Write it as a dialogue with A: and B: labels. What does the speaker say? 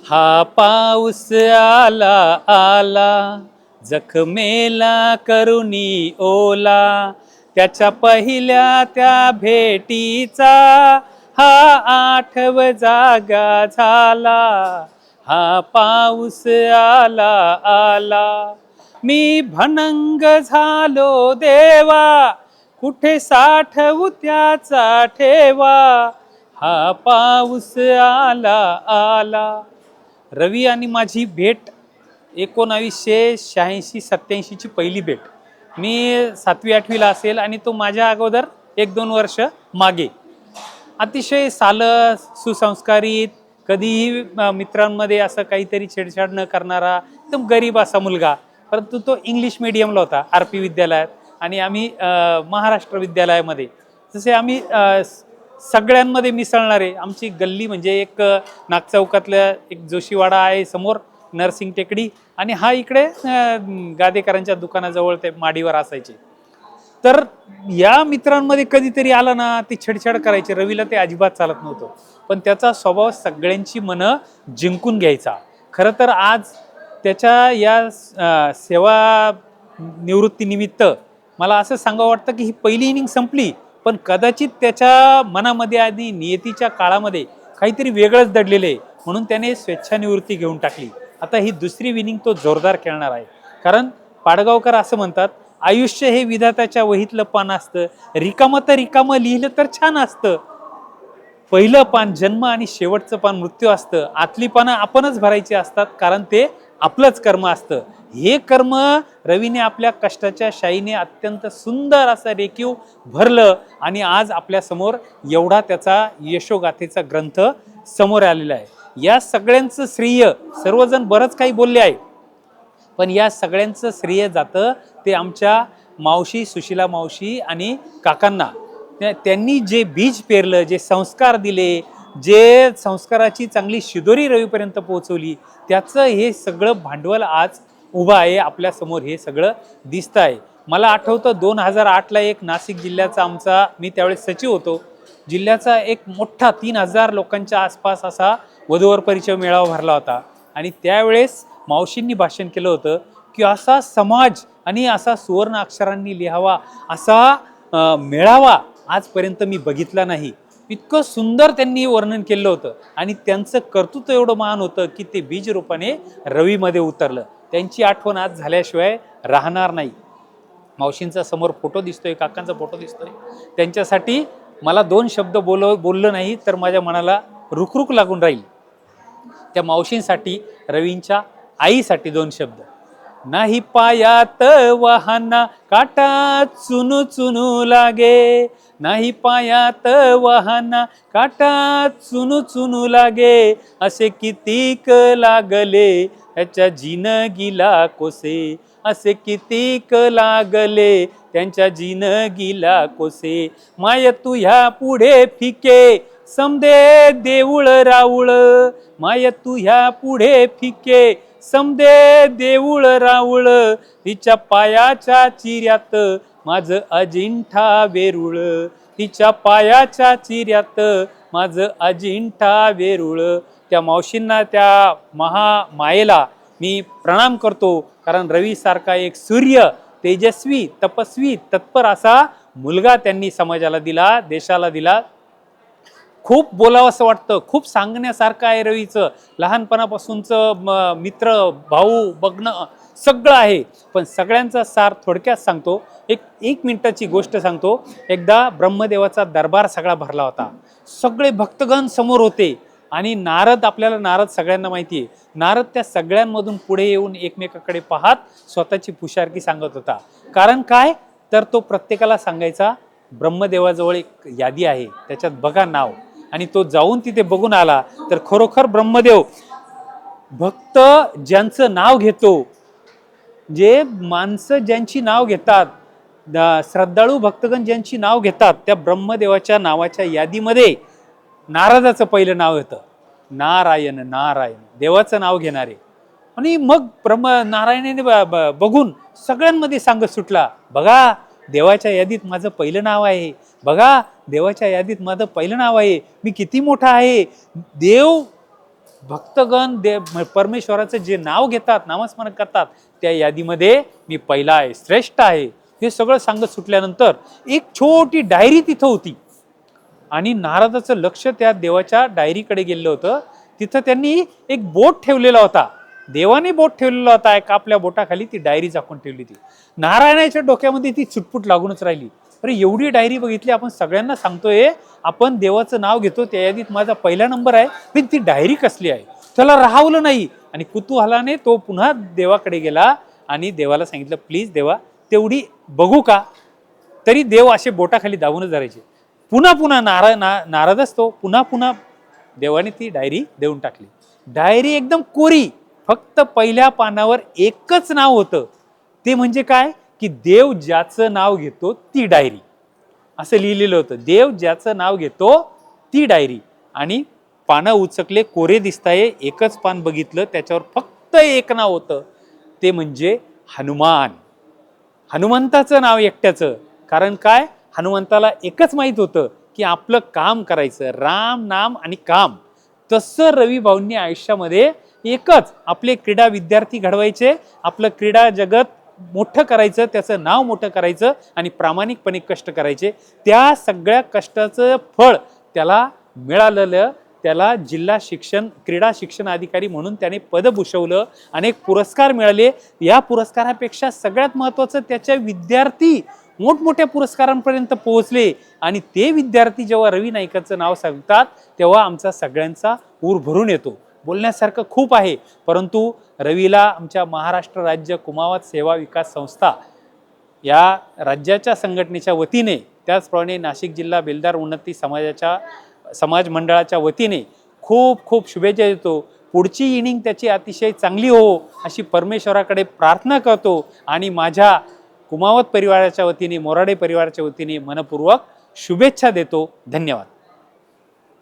A: हा पाऊस आला आला जखमेला करुणी ओला, त्याच्या पहिल्या त्या भेटीचा हा आठव जागा झाला. हा पाऊस आला आला, मी भनंग झालो देवा, कुठे साठवू त्याचा ठेवा. हा पाऊस आला आला. रवी आणि माझी भेट 1986-87ची पहिली भेट. मी 7वी-8वीला असेल आणि तो माझ्या अगोदर 1-2 वर्ष मागे. अतिशय सालस, सुसंस्कारित, कधीही मित्रांमध्ये असं काहीतरी छेडछाड न करणारा एकदम गरीब असा मुलगा. परंतु तो इंग्लिश मीडियमला होता RP विद्यालयात आणि आम्ही महाराष्ट्र विद्यालयामध्ये. जसे आम्ही सगळ्यांमध्ये मिसळणारे. आमची गल्ली म्हणजे एक नागचौकातल्या एक जोशीवाडा आहे समोर, नरसिंग टेकडी, आणि हा इकडे गादेकरांच्या दुकानाजवळ ते माडीवर असायचे. तर या मित्रांमध्ये कधीतरी आला ना ते छेडछाड करायचे. रवीला ते अजिबात चालत नव्हतं, पण त्याचा स्वभाव सगळ्यांची मनं जिंकून घ्यायचा. खरं तर आज त्याच्या या सेवा निवृत्तीनिमित्त मला असं सांगावं वाटतं की ही पहिली इनिंग संपली, पण कदाचित त्याच्या मनामध्ये आणि नियतीच्या काळामध्ये काहीतरी वेगळंच दडलेलं आहे, म्हणून त्याने स्वेच्छानिवृत्ती घेऊन टाकली. आता ही दुसरी इनिंग तो जोरदार खेळणार आहे. कारण पाडगावकर असं म्हणतात, आयुष्य हे विधात्याच्या वहीतलं पान असतं, रिकामं तर रिकामं लिहिलं तर छान असतं. पहिलं पान जन्म आणि शेवटचं पान मृत्यू असतं. आतली पानं आपणच भरायची असतात, कारण ते आपलंच कर्म असतं. हे कर्म रवीने आपल्या कष्टाच्या शाईने अत्यंत सुंदर असं रेखीव भरलं आणि आज आपल्या समोर एवढा त्याचा यशोगाथेचा ग्रंथ समोर आलेला आहे. या सगळ्यांचं श्रेय, सर्वजण बरंच काही बोलले आहे, पण या सगळ्यांचं श्रेय जातं ते आमच्या मावशी, सुशीला मावशी आणि काकांना. त्यांनी जे बीज पेरलं, जे संस्कार दिले, जे संस्काराची चांगली शिदोरी रवीपर्यंत पोहोचवली, त्याचं हे सगळं भांडवल आज उभं आहे आपल्या समोर. हे सगळं दिसतं आहे. मला आठवतं 2008ला एक नाशिक जिल्ह्याचा आमचा, मी त्यावेळेस सचिव होतो, जिल्ह्याचा एक मोठा 3000 लोकांच्या आसपास असा वधूवर परिचय मेळावा भरला होता. आणि त्यावेळेस मावशींनी भाषण केलं होतं की असा समाज आणि असा सुवर्ण अक्षरांनी लिहावा असा मेळावा आजपर्यंत मी बघितला नाही. इतकं सुंदर त्यांनी वर्णन केलं होतं आणि त्यांचं कर्तृत्व एवढं महान होतं की ते बीज रूपाने रवीमध्ये उतरलं. त्यांची आठवण आज झाल्याशिवाय राहणार नाही. मावशींचा समोर फोटो दिसतोय, काकांचा फोटो दिसतोय. त्यांच्यासाठी मला 2 शब्द बोललं नाही तर माझ्या मनाला रुखरुख लागून राहील. त्या मावशींसाठी, रवींच्या आईसाठी 2 शब्द. नाही पायात वाहना काटा चुनू चुनू लागे, नाही पायात वाहना काटा चुनू चुनू लागे, असे कितीक लागले त्याच्या जिनगीला कोसे, असे कितीक लागले त्यांच्या जिनगीला कोसे. माय तू ह्या पुढे फिके समदे देऊळ राऊळ, माय तू ह्या पुढे फिके समदे देऊळ राऊळ, तिच्या पायाच्या चिऱ्यात माझं अजिंठा वेरूळ, तिच्या पायाच्या चिऱ्यात माझं अजिंठा वेरूळ. त्या मावशींना, त्या महामायेला मी प्रणाम करतो, कारण रवी सारखा एक सूर्य, तेजस्वी, तपस्वी, तत्पर असा मुलगा त्यांनी समाजाला दिला, देशाला दिला. खूप बोलावं असं वाटतं, खूप सांगण्यासारखं आहे रवीचं. लहानपणापासूनचं मित्र, भाऊ बघणं सगळं आहे, पण सगळ्यांचा सार थोडक्यात सांगतो. एक मिनिटाची गोष्ट सांगतो. एकदा ब्रह्मदेवाचा दरबार सगळा भरला होता. सगळे भक्तगण समोर होते आणि नारद, आपल्याला नारद सगळ्यांना माहिती आहे, नारद त्या सगळ्यांमधून पुढे येऊन एकमेकाकडे पाहत स्वतःची पुशारकी सांगत होता. कारण काय, तर तो प्रत्येकाला सांगायचा ब्रह्मदेवाजवळ एक यादी आहे, त्याच्यात बघा नाव. आणि तो जाऊन तिथे बघून आला तर खरोखर ब्रह्मदेव भक्त ज्यांचं नाव घेतो, जे माणसं ज्यांची नाव घेतात, श्रद्धाळू भक्तगण ज्यांची नाव घेतात, त्या ब्रह्मदेवाच्या नावाच्या यादीमध्ये नारदाचं पहिलं नाव येतं. नारायण नारायण, देवाचं नाव घेणारे. आणि मग नारायणाने बघून सगळ्यांमध्ये सांगत सुटला, बघा देवाच्या यादीत माझं पहिलं नाव आहे, बघा देवाच्या यादीत माझं पहिलं नाव आहे, मी किती मोठा आहे. देव भक्तगण परमेश्वराचं जे नाव घेतात, नामस्मरण करतात, त्या यादीमध्ये मी पहिला आहे, श्रेष्ठ आहे, हे सगळं सांगत सुटल्यानंतर एक छोटी डायरी तिथं होती आणि नारदाचं लक्ष त्या देवाच्या डायरीकडे गेलेलं होतं. तिथं त्यांनी एक बोट ठेवलेला होता, देवाने बोट ठेवलेला होता, एक आपल्या बोटाखाली ती डायरी झाकून ठेवली होती. नारायणाच्या डोक्यामध्ये ती चुटपुट लागूनच राहिली. अरे एवढी डायरी बघितली, आपण सगळ्यांना सांगतोय आपण देवाचं नाव घेतो, त्या यादीत माझा पहिला नंबर आहे, पण ती डायरी कसली आहे. त्याला राहवलं नाही आणि कुतूहलाने तो पुन्हा देवाकडे गेला आणि देवाला सांगितलं, प्लीज देवा तेवढी बघू का. तरी देव असे बोटाखाली दाबूनच धरायचे. पुन्हा पुन्हा नाराज असतो, पुन्हा पुन्हा देवाने ती डायरी देऊन टाकली. डायरी एकदम कोरी, फक्त पहिल्या पानावर एकच नाव होतं, ते म्हणजे काय की देव ज्याचं नाव घेतो ती डायरी, असं लिहिलेलं होतं. देव ज्याचं नाव घेतो ती डायरी. आणि पानं उचकले, कोरे दिसताय, एकच पान बघितलं, त्याच्यावर फक्त एक नाव होतं, ते म्हणजे हनुमान. हनुमंताचं नाव एकट्याचं. कारण काय, हनुमंताला एकच माहित होतं की आपलं काम करायचं, राम नाम आणि काम. तसं रवी भाऊंनी आयुष्यामध्ये एकच, आपले क्रीडा विद्यार्थी घडवायचे, आपलं क्रीडा जगत मोठं करायचं, त्याचं नाव मोठं करायचं आणि प्रामाणिकपणे कष्ट करायचे. त्या सगळ्या कष्टाचं फळ त्याला मिळालेलं. त्याला जिल्हा क्रीडा शिक्षण अधिकारी म्हणून त्याने पद भूषवलं, अनेक पुरस्कार मिळाले. या पुरस्कारापेक्षा सगळ्यात महत्त्वाचं, त्याच्या विद्यार्थी मोठमोठ्या पुरस्कारांपर्यंत पोहोचले आणि ते विद्यार्थी जेव्हा रवी नाईकाचं नाव सांगतात तेव्हा आमचा सगळ्यांचा ऊर भरून येतो. बोलण्यासारखं खूप आहे, परंतु रवीला आमच्या महाराष्ट्र राज्य कुमावत सेवा विकास संस्था या राज्याच्या संघटनेच्या वतीने, त्याचप्रमाणे नाशिक जिल्हा बेलदार उन्नती समाज मंडळाच्या वतीने खूप खूप शुभेच्छा देतो. पुढची इनिंग त्याची अतिशय चांगली हो अशी परमेश्वराकडे प्रार्थना करतो आणि माझ्या कुमावत परिवाराच्या वतीने, मोराडे परिवाराच्या वतीने मनपूर्वक शुभेच्छा देतो. धन्यवाद.